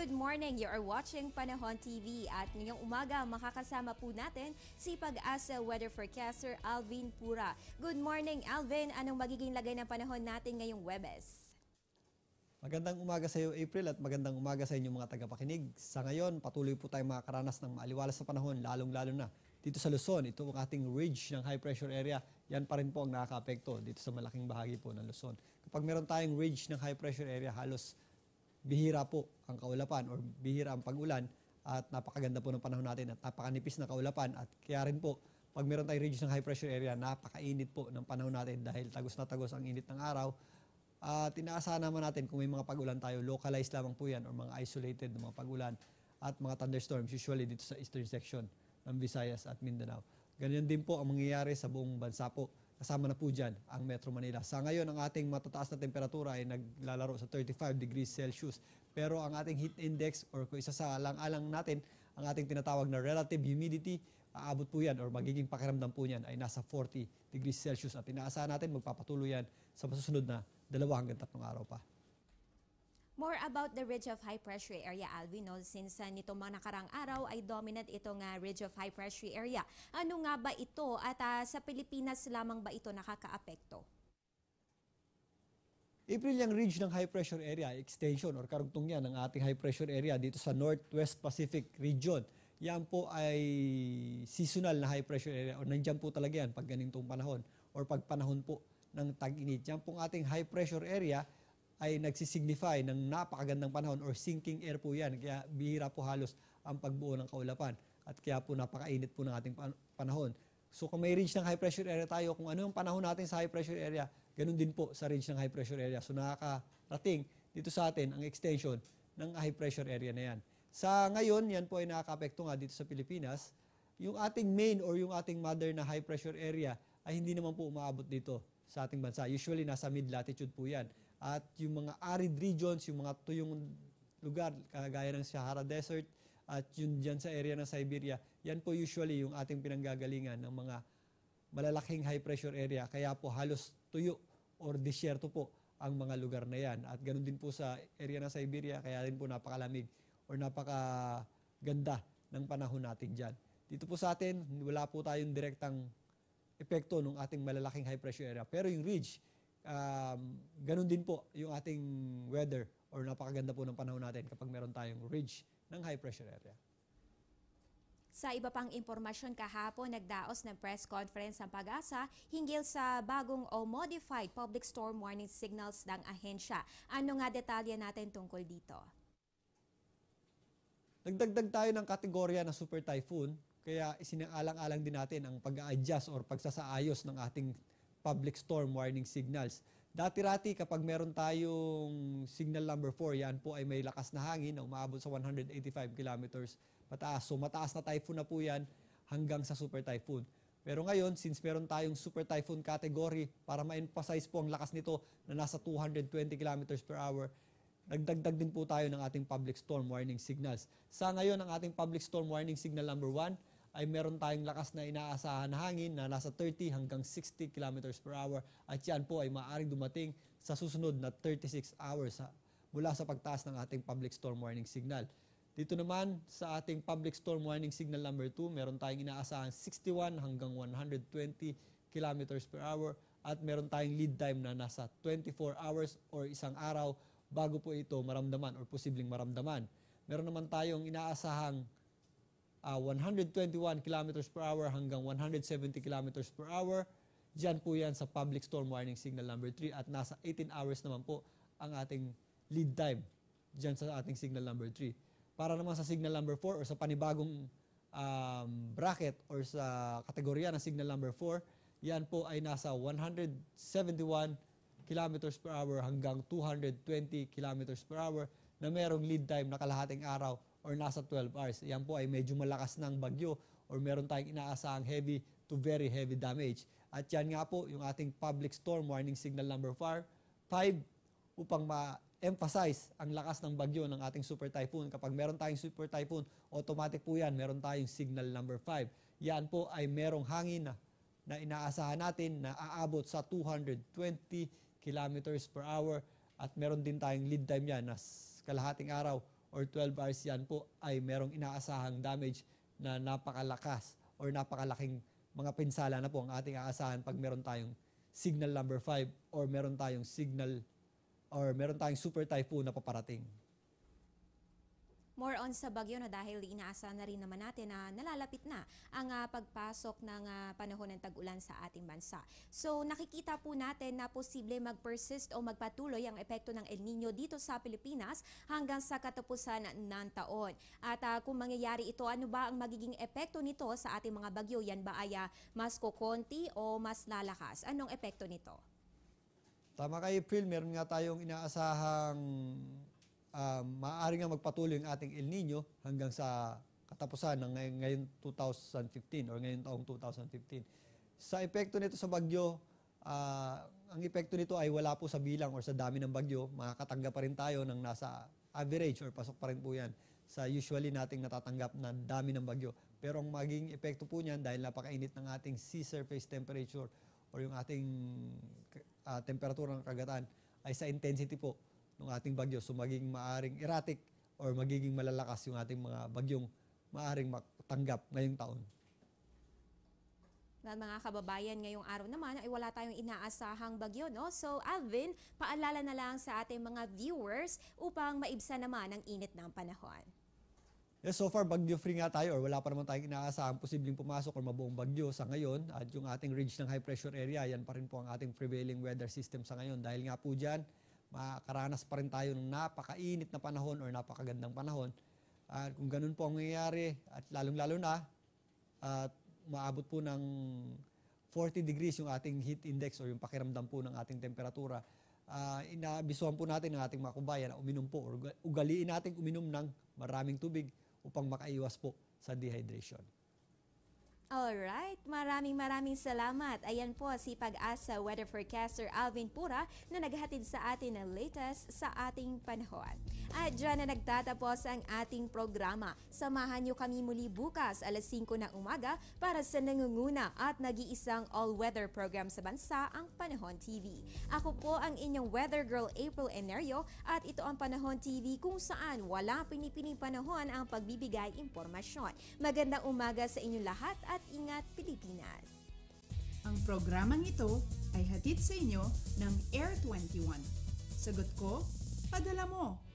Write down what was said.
Good morning! You are watching Panahon TV at ngayong umaga makakasama po natin si Pag-asa Weather Forecaster Alvin Pura. Good morning, Alvin! Anong magiging lagay ng panahon natin ngayong Huwebes? Magandang umaga sa iyo, April, at magandang umaga sa inyong mga tagapakinig. Sa ngayon, patuloy po tayong makakaranas ng maaliwalas na panahon, lalong-lalo na dito sa Luzon. Ito ang ating ridge ng high pressure area. Yan pa rin po ang nakaka-apekto dito sa malaking bahagi po ng Luzon. Kapag meron tayong ridge ng high pressure area, halos bihira po ang kaulapan or bihira ang pag-ulan at napakaganda po ng panahon natin at napakanipis na kaulapan at kaya rin po pag meron tayong ridge ng high pressure area, napakainit po ng panahon natin dahil tagos na tagos ang init ng araw. At inaasahan naman natin kung may mga pag-ulan tayo, localized lamang po yan or mga isolated na mga pag-ulan at mga thunderstorms usually dito sa eastern section ng Visayas at Mindanao. Ganyan din po ang mangyayari sa buong bansa po. Kasama na po dyan ang Metro Manila. Sa ngayon, ang ating matataas na temperatura ay naglalaro sa 35 degrees Celsius. Pero ang ating heat index or kung isa sa alang-alang natin, ang ating tinatawag na relative humidity, aabot po yan or magiging pakiramdam po yan ay nasa 40 degrees Celsius. At inaasahan natin magpapatuloy yan sa masusunod na 2 hanggang 3 araw pa. More about the ridge of high pressure area, Alvin, no? Since nito mga nakarang araw ay dominant itong ridge of high pressure area. Ano nga ba ito at sa Pilipinas lamang ba ito nakakaapekto? April, yung ridge ng high pressure area, extension or karugtong yan ng ating high pressure area dito sa Northwest Pacific region. Yan po ay seasonal na high pressure area o nandyan po talaga yan pag ganitong panahon or pag panahon po ng tag-init. Yan pong ating high pressure area ay nagsisignify ng napakagandang panahon or sinking air po yan. Kaya bihira po halos ang pagbuo ng kaulapan at kaya po napakainit po ng ating panahon. So kung may ridge ng high pressure area tayo, kung ano yung panahon natin sa high pressure area, ganun din po sa ridge ng high pressure area. So nakakarating dito sa atin ang extension ng high pressure area na yan. Sa ngayon, yan po ay nakaka-apekto nga dito sa Pilipinas. Yung ating main or yung ating mother na high pressure area ay hindi naman po umaabot dito sa ating bansa. Usually nasa mid-latitude po yan. At yung mga arid regions, yung mga tuyong lugar, kagaya ng Sahara Desert, at yun dyan sa area ng Siberia, yan po usually yung ating pinanggagalingan ng mga malalaking high pressure area. Kaya po halos tuyo or disyerto po ang mga lugar na yan. At ganun din po sa area ng Siberia, kaya rin po napakalamig or napakaganda ng panahon natin dyan. Dito po sa atin, wala po tayong direktang epekto ng ating malalaking high pressure area. Pero yung ridge, ganun din po yung ating weather or napakaganda po ng panahon natin kapag meron tayong ridge ng high pressure area. Sa iba pang impormasyon kahapon, nagdaos ng press conference ang Pag-asa hinggil sa bagong o modified public storm warning signals ng ahensya. Ano nga detalye natin tungkol dito? Nagdagdag tayo ng kategorya na super typhoon, kaya isinaalang-alang din natin ang pag-a-adjust or pagsasaayos ng ating public storm warning signals. Dati-rati kapag meron tayong signal number 4, yan po ay may lakas na hangin na umaabot sa 185 kilometers pataas. So mataas na typhoon na po yan hanggang sa super typhoon. Pero ngayon, since meron tayong super typhoon category, para ma-emphasize po ang lakas nito na nasa 220 kilometers per hour, nagdagdag din po tayo ng ating public storm warning signals. Sa ngayon, ang ating public storm warning signal number 1, ay meron tayong lakas na inaasahan na hangin na nasa 30 hanggang 60 kilometers per hour at yan po ay maaaring dumating sa susunod na 36 hours mula sa pagtaas ng ating public storm warning signal. Dito naman sa ating public storm warning signal number 2, meron tayong inaasahan 61 hanggang 120 kilometers per hour at meron tayong lead time na nasa 24 hours or isang araw bago po ito maramdaman or posibleng maramdaman. Meron naman tayong inaasahang 121 kilometers per hour hanggang 170 kilometers per hour. Diyan po yan sa public storm warning signal number 3 at nasa 18 hours naman po ang ating lead time diyan sa ating signal number 3. Para naman sa signal number 4 or sa panibagong bracket or sa kategorya ng signal number 4, yan po ay nasa 171 kilometers per hour hanggang 220 kilometers per hour na merong lead time na kalahating araw or nasa 12 hours. Yan po ay medyo malakas ng bagyo or meron tayong inaasahang heavy to very heavy damage. At yan nga po yung ating public storm warning signal number 5 upang ma-emphasize ang lakas ng bagyo ng ating super typhoon. Kapag meron tayong super typhoon, automatic po yan, meron tayong signal number 5. Yan po ay merong hangin na inaasahan natin na aabot sa 220 kilometers per hour at meron din tayong lead time yan na kalahating araw or 12 hours, yan po ay merong inaasahang damage na napakalakas or napakalaking mga pinsala na po ang ating aasahan pag meron tayong signal number 5 or meron tayong super typhoon na paparating. More on sa bagyo na dahil inaasa na rin naman natin na nalalapit na ang pagpasok ng panahon ng tag-ulan sa ating bansa. So nakikita po natin na posible mag-persist o magpatuloy ang epekto ng El Nino dito sa Pilipinas hanggang sa katapusan ng taon. At kung mangyayari ito, ano ba ang magiging epekto nito sa ating mga bagyo? Yan ba ay mas kokonti o mas lalakas? Anong epekto nito? Tama kay April, meron nga tayong inaasahang maaari nga magpatuloy ang ating El Nino hanggang sa katapusan ng ngayon 2015 or ngayong taong 2015. Sa epekto nito sa bagyo, ang epekto nito ay wala po sa bilang or sa dami ng bagyo. Makakatanggap pa rin tayo ng nasa average or pasok pa rin po yan sa usually nating natatanggap na dami ng bagyo. Pero ang maging epekto po niyan dahil napakainit ng ating sea surface temperature or yung ating temperatura ng kagatan ay sa intensity po ng ating bagyo. So magiging maaring erratic or magiging malalakas yung ating mga bagyong maaring matanggap ngayong taon. Mga kababayan, ngayong araw naman ay wala tayong inaasahang bagyo, no? So Alvin, paalala na lang sa ating mga viewers upang maibsan naman ang init ng panahon. Yes, so far bagyo-free nga tayo or wala pa naman tayong inaasahang posibleng pumasok or mabuong bagyo sa ngayon. At yung ating ridge ng high pressure area, yan pa rin po ang ating prevailing weather system sa ngayon. Dahil nga po dyan, makaranas pa rin tayo ng napakainit na panahon or napakagandang panahon. At kung ganun po ang nangyayari at lalong-lalo na at maabot po ng 40 degrees yung ating heat index or yung pakiramdam po ng ating temperatura, inabisuhan po natin ng ating mga kabayan na uminom po or ugaliin natin uminom ng maraming tubig upang makaiwas po sa dehydration. Alright, maraming salamat. Ayan po si Pag-asa weather forecaster Alvin Pura na naghatid sa atin ng latest sa ating panahon. At dyan na nagtatapos ang ating programa. Samahan nyo kami muli bukas alas 5 ng umaga para sa nangunguna at nag-iisang all-weather program sa bansa, ang Panahon TV. Ako po ang inyong weather girl April Enerio at ito ang Panahon TV kung saan walang pinipiling panahon ang pagbibigay impormasyon. Magandang umaga sa inyong lahat at ingat Pilipinas! Ang programang ito ay hatid sa inyo ng Air 21. Sagot ko, padala mo!